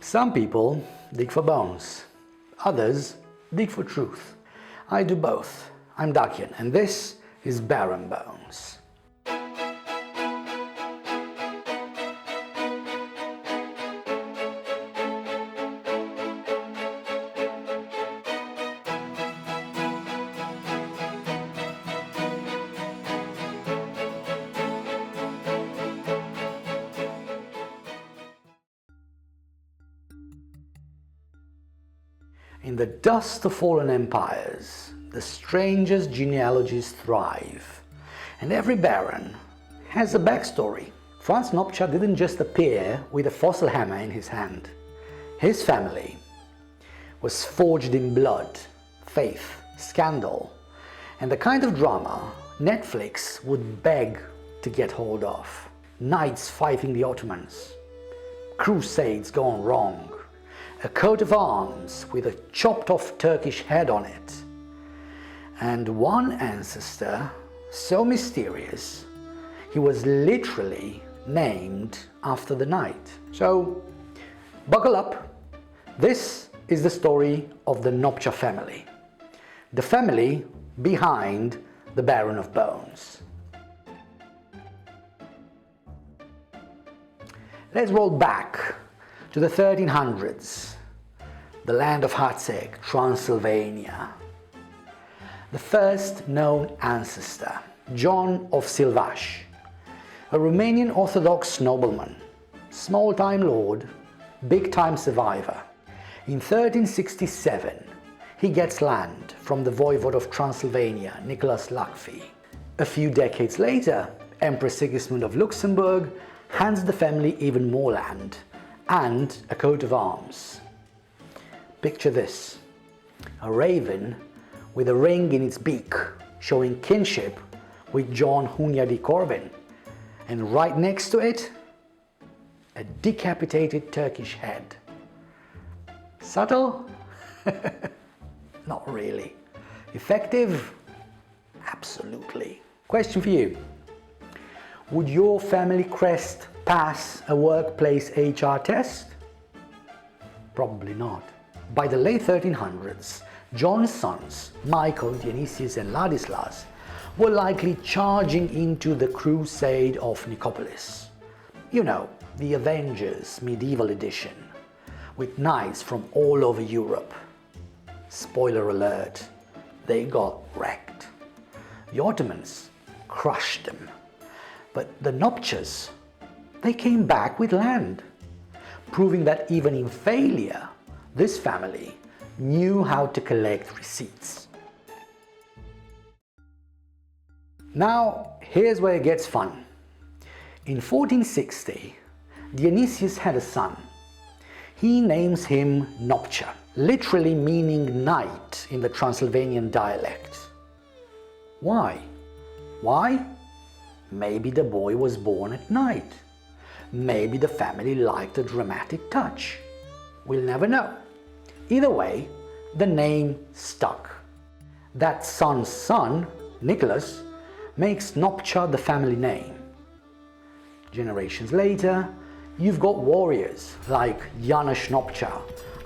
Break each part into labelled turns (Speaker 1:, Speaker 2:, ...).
Speaker 1: Some people dig for bones, others dig for truth. I do both. I'm Dacian, and this is Baron Bones. In the dust of fallen empires, the strangest genealogies thrive, and every baron has a backstory. Franz Nopcsa didn't just appear with a fossil hammer in his hand. His family was forged in blood, faith, scandal, and the kind of drama Netflix would beg to get hold of. Knights fighting the Ottomans, crusades gone wrong, a coat of arms with a chopped off Turkish head on it, and one ancestor so mysterious he was literally named after the knight. So buckle up, this is the story of the Nopcsa family, the family behind the Baron of Bones. Let's roll back to the 1300s, the land of Herceg, Transylvania. The first known ancestor, John of Silvaș, a Romanian Orthodox nobleman, small-time lord, big-time survivor. In 1367, he gets land from the voivode of Transylvania, Nicholas Lacfi. A few decades later, Emperor Sigismund of Luxembourg hands the family even more land and a coat of arms. Picture this: a raven with a ring in its beak showing kinship with John Hunyadi Corvin, and right next to it, a decapitated Turkish head. Subtle? Not really. Effective? Absolutely. Question for you: would your family crest pass a workplace HR test? Probably not. By the late 1300s, John's sons, Michael, Dionysius and Ladislas, were likely charging into the crusade of Nicopolis. You know, the Avengers medieval edition, with knights from all over Europe. Spoiler alert, they got wrecked. The Ottomans crushed them. But the Nopcsas, they came back with land, proving that even in failure, this family knew how to collect receipts. Now, here's where it gets fun. In 1460, Dionysius had a son. He names him Nopcsa, literally meaning knight in the Transylvanian dialect. Why? Why? Maybe the boy was born at night. Maybe the family liked a dramatic touch. We'll never know. Either way, the name stuck. That son's son, Nicholas, makes Nopcsa the family name. Generations later, you've got warriors like János Nopcsa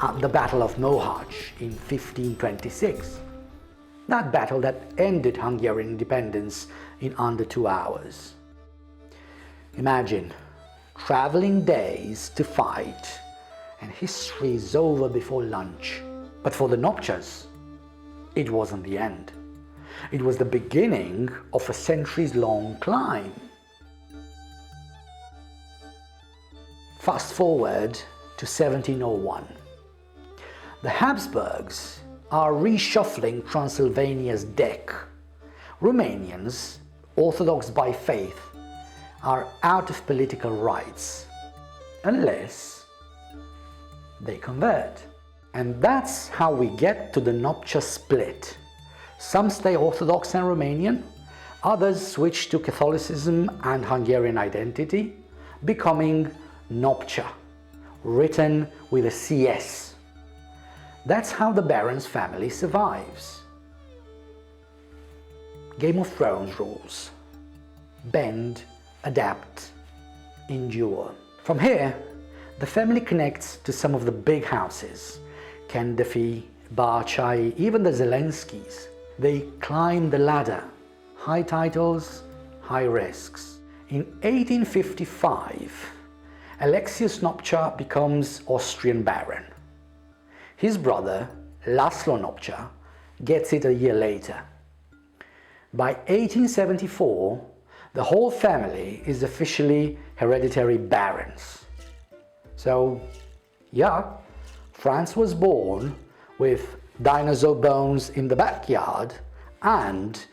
Speaker 1: at the Battle of Mohacs in 1526. That battle that ended Hungarian independence in under 2 hours. Imagine traveling days to fight, and history is over before lunch. But for the Nopcsas, it wasn't the end. It was the beginning of a centuries-long climb. Fast forward to 1701. The Habsburgs are reshuffling Transylvania's deck. Romanians, Orthodox by faith, are out of political rights, unless they convert. And that's how we get to the Nopcsa split. Some stay Orthodox and Romanian, others switch to Catholicism and Hungarian identity, becoming Nopcsa, written with a CS. That's how the Baron's family survives. Game of Thrones rules: bend, adapt, endure. From here, The family connects to some of the big houses, Kendefi, Barchai, even the Zelenskys. They climb the ladder, high titles, high risks. In 1855, Alexius Nopcsa becomes Austrian Baron. His brother, Laszlo Nopcsa, gets it a year later. By 1874, the whole family is officially hereditary barons. So, yeah, Franz was born with dinosaur bones in the backyard and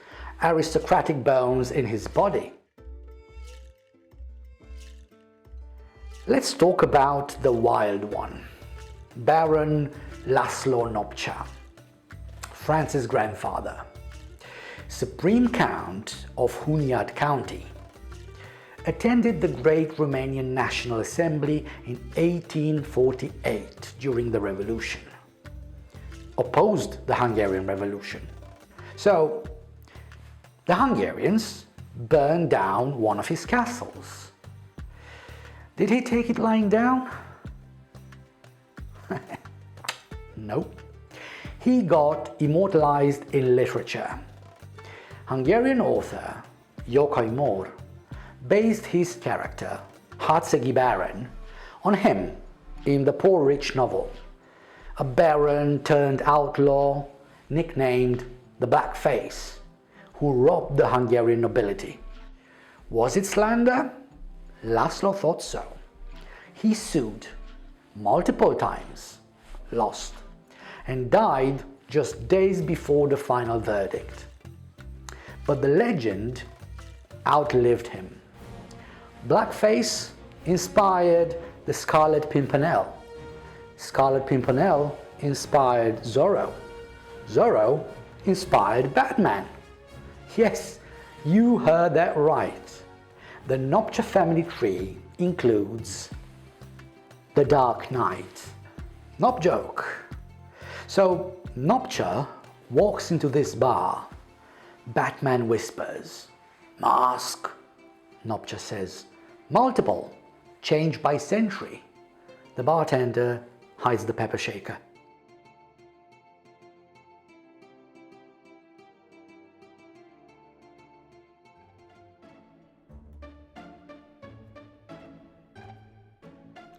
Speaker 1: aristocratic bones in his body. Let's talk about the wild one, Baron Laszlo Nopcsa, Franz's grandfather, Supreme Count of Hunyad County, attended the Great Romanian National Assembly in 1848 during the Revolution, opposed the Hungarian Revolution. So, the Hungarians burned down one of his castles. Did he take it lying down? Nope. He got immortalized in literature. Hungarian author Yokai Mór based his character, Hercegi Baron, on him in the Poor Rich novel, a baron turned outlaw nicknamed the Black Face, who robbed the Hungarian nobility. Was it slander? Laszlo thought so. He sued multiple times, lost, and died just days before the final verdict. But the legend outlived him. Blackface inspired the Scarlet Pimpernel. Scarlet Pimpernel inspired Zorro. Zorro inspired Batman. Yes, you heard that right. The Nopcsa family tree includes the Dark Knight. Nop-joke. So Nopcsa walks into this bar. Batman whispers, "Mask." Nopcsa says, "Multiple, change by century." The bartender hides the pepper shaker.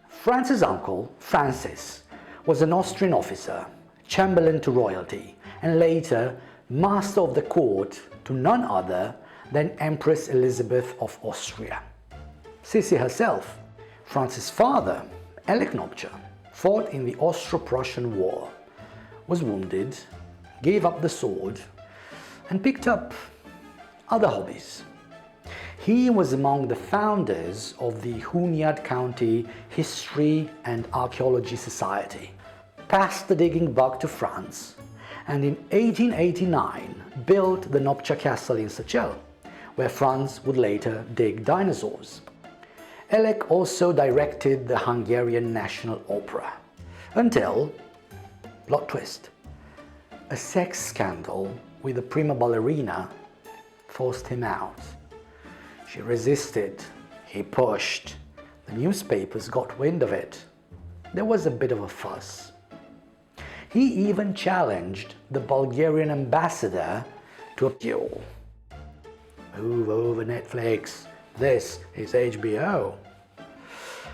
Speaker 1: Franz's uncle, Francis, was an Austrian officer, chamberlain to royalty, and later master of the court to none other than Empress Elizabeth of Austria. Sissi herself. Franz's father, Elek Nopcsa, fought in the Austro-Prussian War, was wounded, gave up the sword, and picked up other hobbies. He was among the founders of the Hunyad County History and Archaeology Society, passed the digging bug to Franz, and in 1889 built the Nopcsa Castle in Săcel, where Franz would later dig dinosaurs. Elek also directed the Hungarian National Opera, until, plot twist, a sex scandal with a prima ballerina forced him out. She resisted, he pushed, the newspapers got wind of it. There was a bit of a fuss. He even challenged the Bulgarian ambassador to a duel. Move over, Netflix, this is HBO.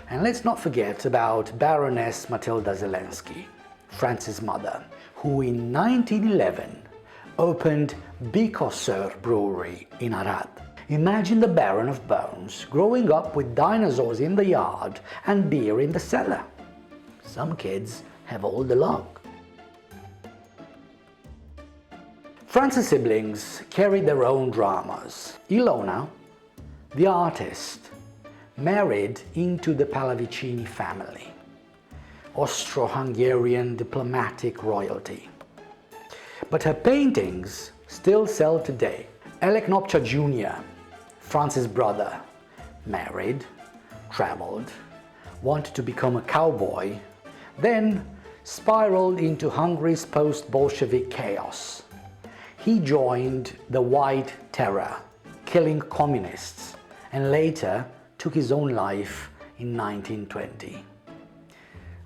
Speaker 1: And let's not forget about Baroness Matilda Zelensky, Franz's mother, who in 1911 opened Bikosör Brewery in Arad. Imagine the Baron of Bones growing up with dinosaurs in the yard and beer in the cellar. Some kids have all the luck. Franz's siblings carried their own dramas. Ilona, the artist, married into the Pallavicini family, Austro-Hungarian diplomatic royalty. But her paintings still sell today. Elek Nopcsa Jr., Franz's brother, married, traveled, wanted to become a cowboy, then spiraled into Hungary's post-Bolshevik chaos. He joined the White Terror, killing communists, and later took his own life in 1920.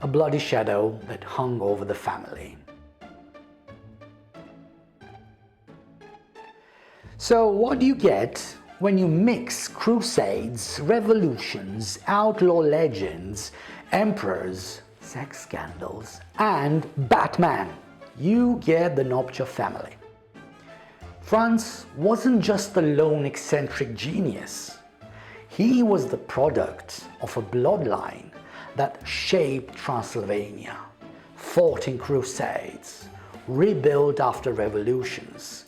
Speaker 1: a bloody shadow that hung over the family. So what do you get when you mix crusades, revolutions, outlaw legends, emperors, sex scandals, and Batman? You get the Nopcsa family. Franz wasn't just a lone eccentric genius. He was the product of a bloodline that shaped Transylvania, fought in crusades, rebuilt after revolutions,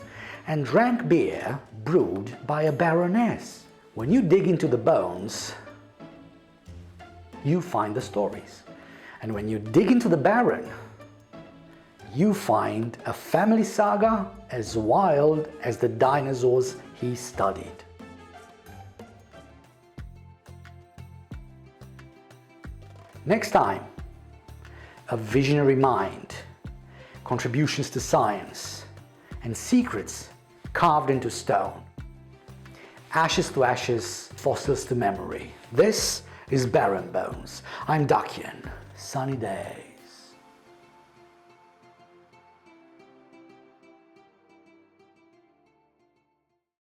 Speaker 1: and drank beer brewed by a baroness. When you dig into the bones, you find the stories. And when you dig into the baron, you find a family saga as wild as the dinosaurs he studied. Next time, a visionary mind, contributions to science, and secrets carved into stone. Ashes to ashes, fossils to memory. This is Baron Bones. I'm Dakian. Sunny day.